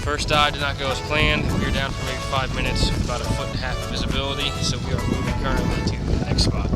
First dive did not go as planned. We were down for maybe 5 minutes, about 1.5 feet of visibility, so we are moving currently to the next spot.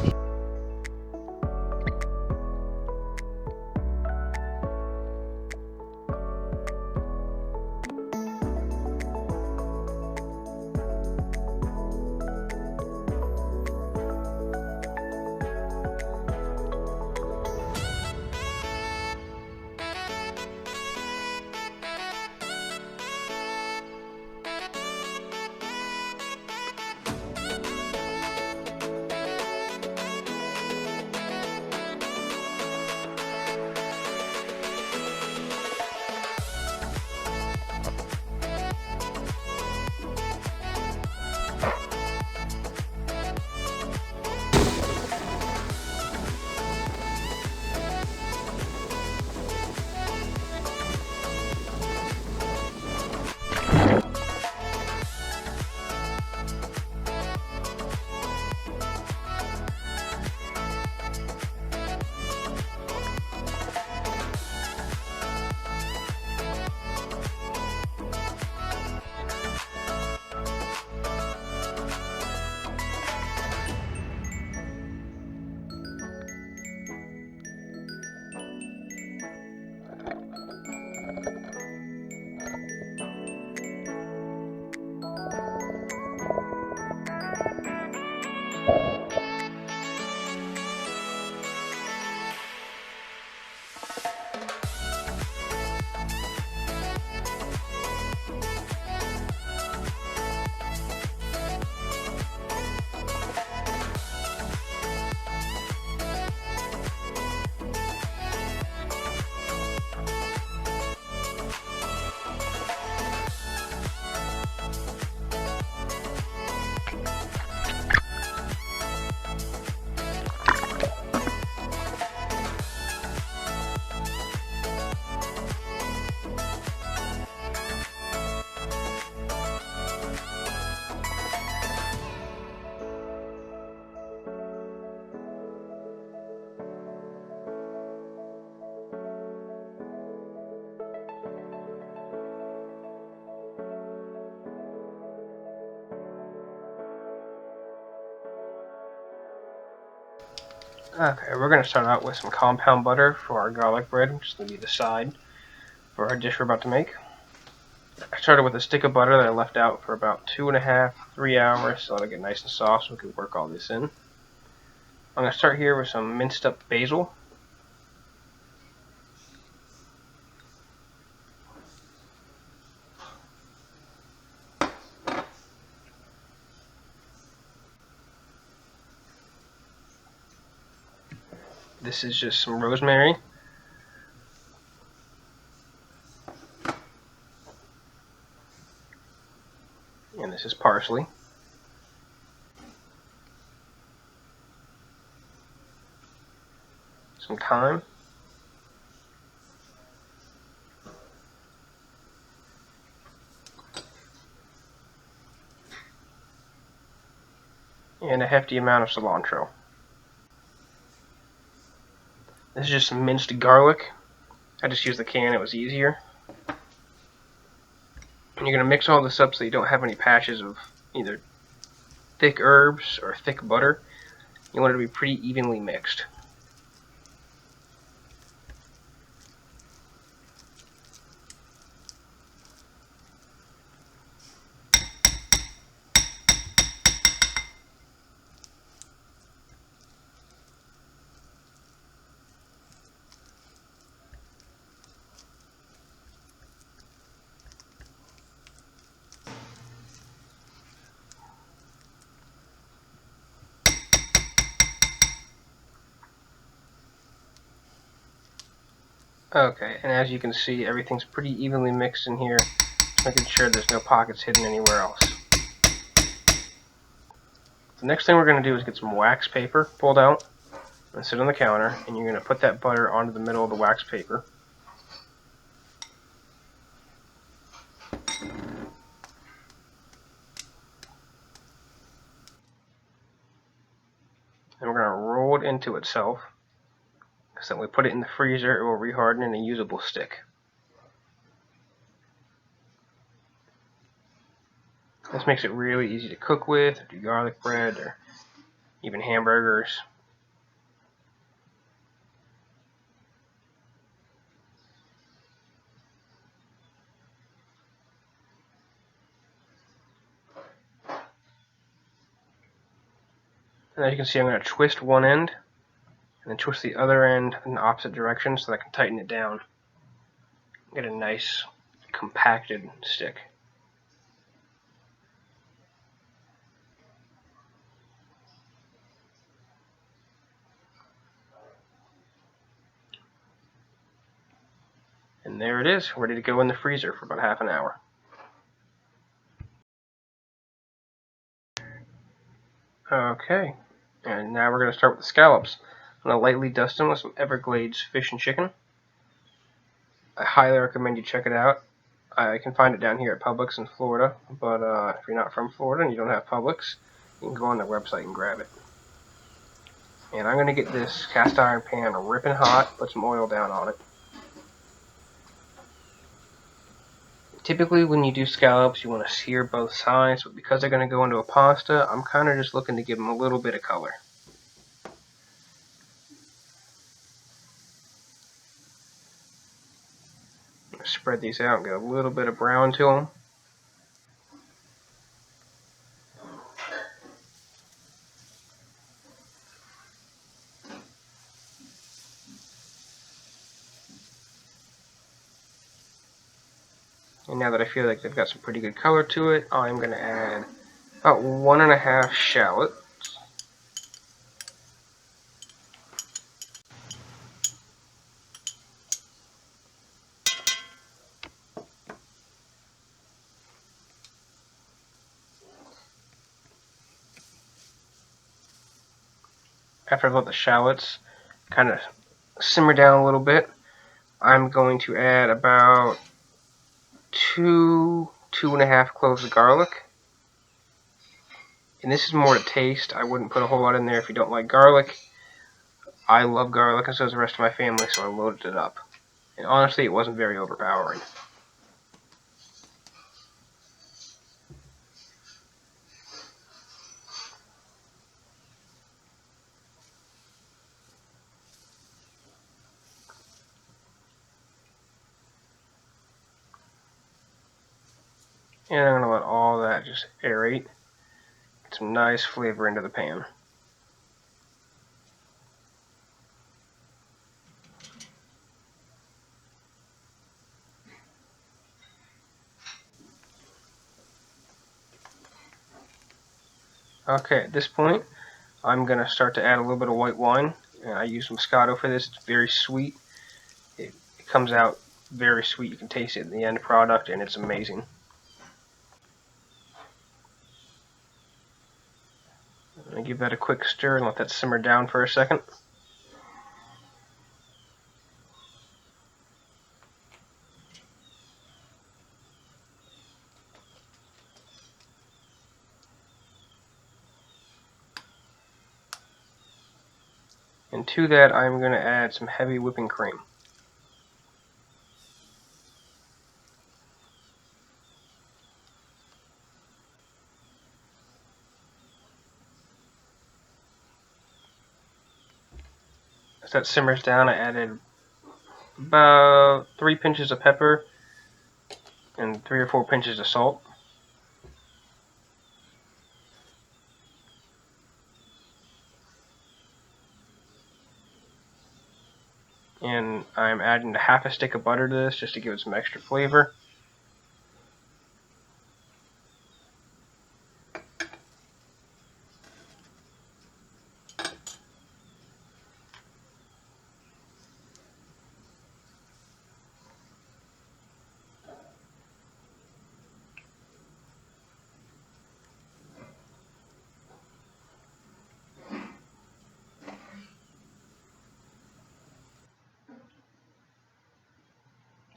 Okay, we're going to start out with some compound butter for our garlic bread, which is going to be the side for our dish we're about to make. I started with a stick of butter that I left out for about 2.5 to 3 hours so it'll get nice and soft so we can work all this in. I'm going to start here with some minced up basil. This is just some rosemary. And this is parsley. Some thyme. And a hefty amount of cilantro. This is just some minced garlic. I just used the can, it was easier. And you're going to mix all this up so you don't have any patches of either thick herbs or thick butter. You want it to be pretty evenly mixed. Okay, and as you can see, everything's pretty evenly mixed in here, making sure there's no pockets hidden anywhere else. The next thing we're going to do is get some wax paper pulled out and sit on the counter, and you're going to put that butter onto the middle of the wax paper. And we're going to roll it into itself, so when we put it in the freezer, it will reharden in a usable stick. This makes it really easy to cook with, or do garlic bread, or even hamburgers. And as you can see, I'm going to twist one end, and then twist the other end in the opposite direction so that I can tighten it down. Get a nice compacted stick. And there it is, ready to go in the freezer for about half an hour. Okay, and now we're going to start with the scallops. I'm going to lightly dust them with some Everglades fish and chicken. I highly recommend you check it out. I can find it down here at Publix in Florida, but if you're not from Florida and you don't have Publix, you can go on their website and grab it. And I'm going to get this cast iron pan ripping hot, put some oil down on it. Typically when you do scallops you want to sear both sides, but because they're going to go into a pasta, I'm kind of just looking to give them a little bit of color. Spread these out and get a little bit of brown to them. And now that I feel like they've got some pretty good color to it, I'm going to add about 1.5 shallots. After I've let the shallots kind of simmer down a little bit, I'm going to add about 2.5 cloves of garlic. And this is more to taste. I wouldn't put a whole lot in there if you don't like garlic. I love garlic, and so does the rest of my family, so I loaded it up. And honestly, it wasn't very overpowering. And I'm going to let all that just aerate. Get some nice flavor into the pan. Okay, at this point, I'm going to start to add a little bit of white wine. And I use Moscato for this. It's very sweet. It comes out very sweet. You can taste it in the end product, and it's amazing. I'm going to give that a quick stir and let that simmer down for a second. And to that, I'm going to add some heavy whipping cream. As that simmers down, I added about 3 pinches of pepper and 3 or 4 pinches of salt. And I'm adding half a stick of butter to this just to give it some extra flavor.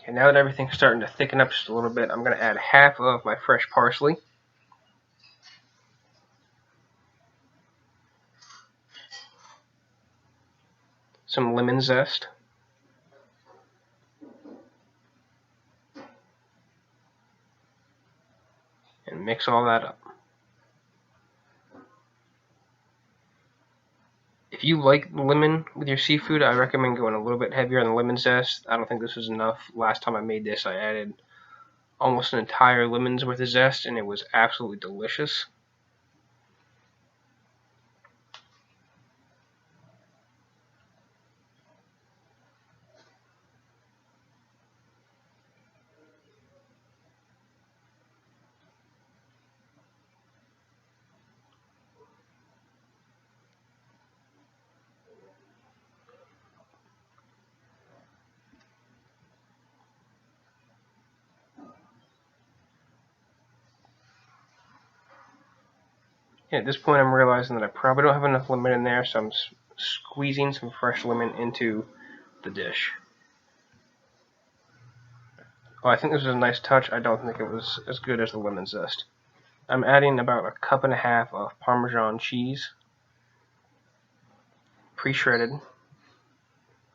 Okay, now that everything's starting to thicken up just a little bit, I'm going to add half of my fresh parsley. Some lemon zest. And and mix all that up. If you like lemon with your seafood, I recommend going a little bit heavier on the lemon zest. I don't think this was enough. Last time I made this, I added almost an entire lemon's worth of zest, and it was absolutely delicious. At this point, I'm realizing that I probably don't have enough lemon in there, so I'm squeezing some fresh lemon into the dish. Oh, I think this was a nice touch. I don't think it was as good as the lemon zest. I'm adding about 1.5 cups of Parmesan cheese, pre-shredded,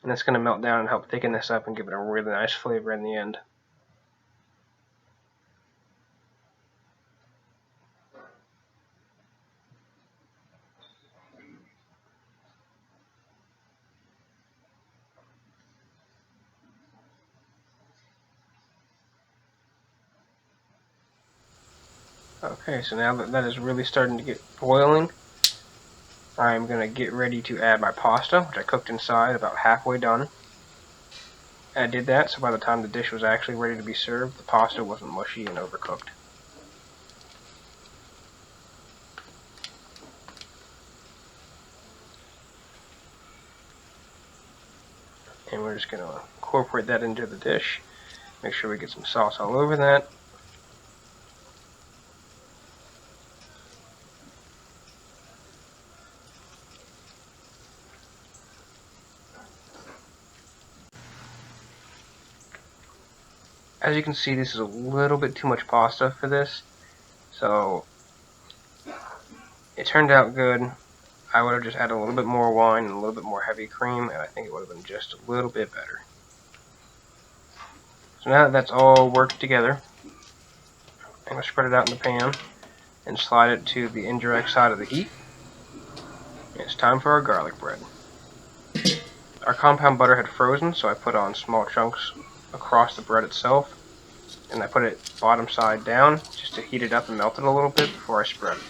and it's going to melt down and help thicken this up and give it a really nice flavor in the end. Okay, so now that is really starting to get boiling, I'm going to get ready to add my pasta, which I cooked inside, about halfway done. I did that, so by the time the dish was actually ready to be served, the pasta wasn't mushy and overcooked. And we're just going to incorporate that into the dish. Make sure we get some sauce all over that. As you can see, this is a little bit too much pasta for this, so it turned out good. I would have just added a little bit more wine and a little bit more heavy cream, and I think it would have been just a little bit better. So now that that's all worked together, I'm going to spread it out in the pan and slide it to the indirect side of the heat. And it's time for our garlic bread. Our compound butter had frozen, so I put on small chunks across the bread itself, and I put it bottom side down just to heat it up and melt it a little bit before I spread it.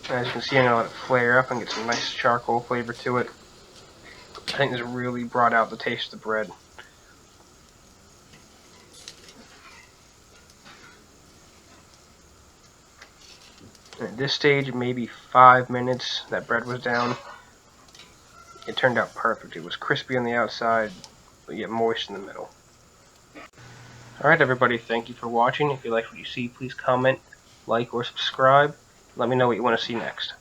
And as you can see, I'm going to let it flare up and get some nice charcoal flavor to it. I think this really brought out the taste of the bread. And at this stage, maybe 5 minutes, that bread was down. It turned out perfect. It was crispy on the outside, but yet moist in the middle. Alright everybody, thank you for watching. If you like what you see, please comment, like, or subscribe. Let me know what you want to see next.